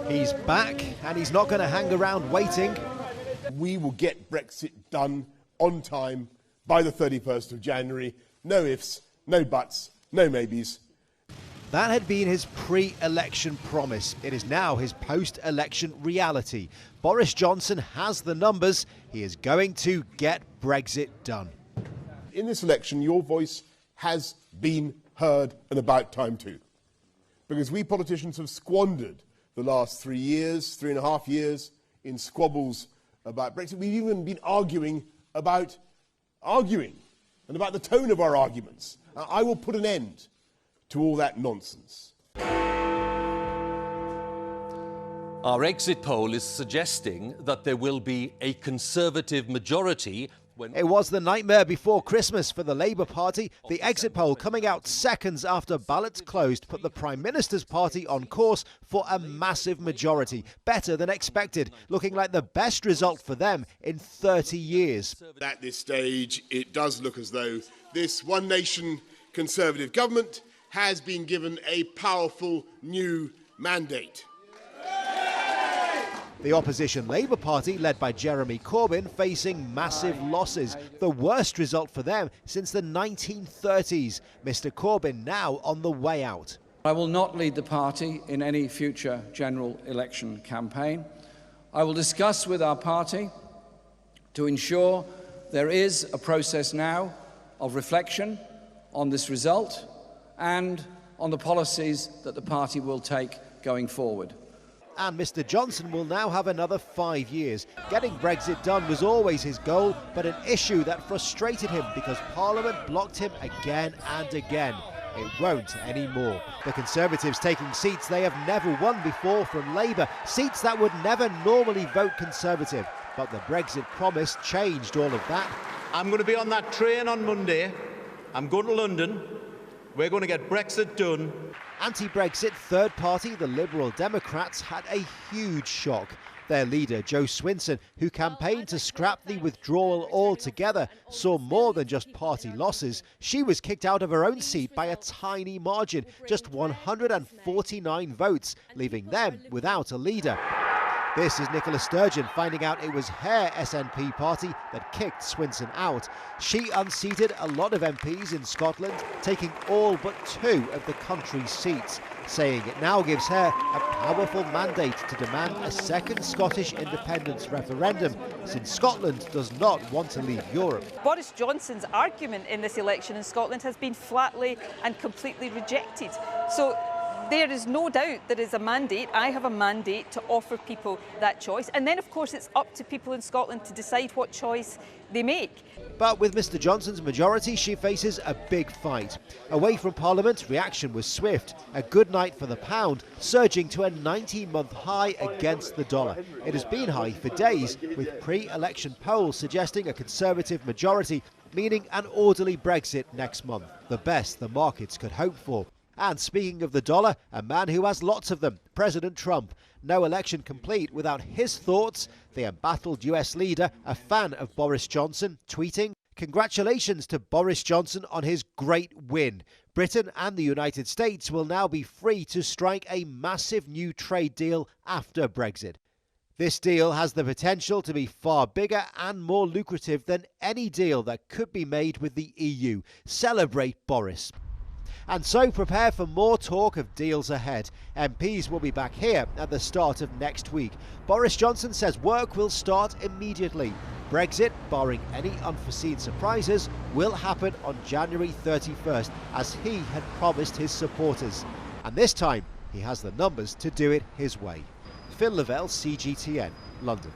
He's back, and he's not going to hang around waiting. We will get Brexit done on time by the 31st of January. No ifs, no buts, no maybes. That had been his pre-election promise. It is now his post-election reality. Boris Johnson has the numbers. He is going to get Brexit done. In this election, your voice has been heard, and about time too. Because we politicians have squandered the last 3.5 years, in squabbles about Brexit. We've even been arguing and about the tone of our arguments. I will put an end to all that nonsense. Our exit poll is suggesting that there will be a Conservative majority. It was the nightmare before Christmas for the Labour Party. The exit poll coming out seconds after ballots closed put the Prime Minister's party on course for a massive majority, better than expected, looking like the best result for them in 30 years. At this stage, it does look as though this One Nation Conservative government has been given a powerful new mandate. The opposition Labour Party, led by Jeremy Corbyn, facing massive losses, the worst result for them since the 1930s. Mr Corbyn now on the way out. I will not lead the party in any future general election campaign. I will discuss with our party to ensure there is a process now of reflection on this result and on the policies that the party will take going forward. And Mr Johnson will now have another 5 years. Getting Brexit done was always his goal, but an issue that frustrated him because Parliament blocked him again and again. It won't anymore. The Conservatives taking seats they have never won before from Labour, seats that would never normally vote Conservative. But the Brexit promise changed all of that. I'm going to be on that train on Monday. I'm going to London. We're going to get Brexit done. Anti-Brexit third party, the Liberal Democrats, had a huge shock. Their leader, Jo Swinson, who campaigned to scrap the withdrawal altogether, saw more than just party losses. She was kicked out of her own seat by a tiny margin, just 149 votes, leaving them without a leader. This is Nicola Sturgeon finding out it was her SNP party that kicked Swinson out. She unseated a lot of MPs in Scotland, taking all but 2 of the country's seats, saying it now gives her a powerful mandate to demand a second Scottish independence referendum, since Scotland does not want to leave Europe. Boris Johnson's argument in this election in Scotland has been flatly and completely rejected. So there is no doubt there is a mandate. I have a mandate to offer people that choice. And then, of course, it's up to people in Scotland to decide what choice they make. But with Mr Johnson's majority, she faces a big fight. Away from Parliament, reaction was swift. A good night for the pound, surging to a 19-month high against the dollar. It has been high for days, with pre-election polls suggesting a Conservative majority, meaning an orderly Brexit next month, the best the markets could hope for. And speaking of the dollar, a man who has lots of them, President Trump. No election complete without his thoughts. The embattled US leader, a fan of Boris Johnson, tweeting, "Congratulations to Boris Johnson on his great win. Britain and the United States will now be free to strike a massive new trade deal after Brexit. This deal has the potential to be far bigger and more lucrative than any deal that could be made with the EU. Celebrate Boris." And so prepare for more talk of deals ahead. MPs will be back here at the start of next week. Boris Johnson says work will start immediately. Brexit, barring any unforeseen surprises, will happen on January 31st, as he had promised his supporters. And this time, he has the numbers to do it his way. Lavelle, CGTN, London.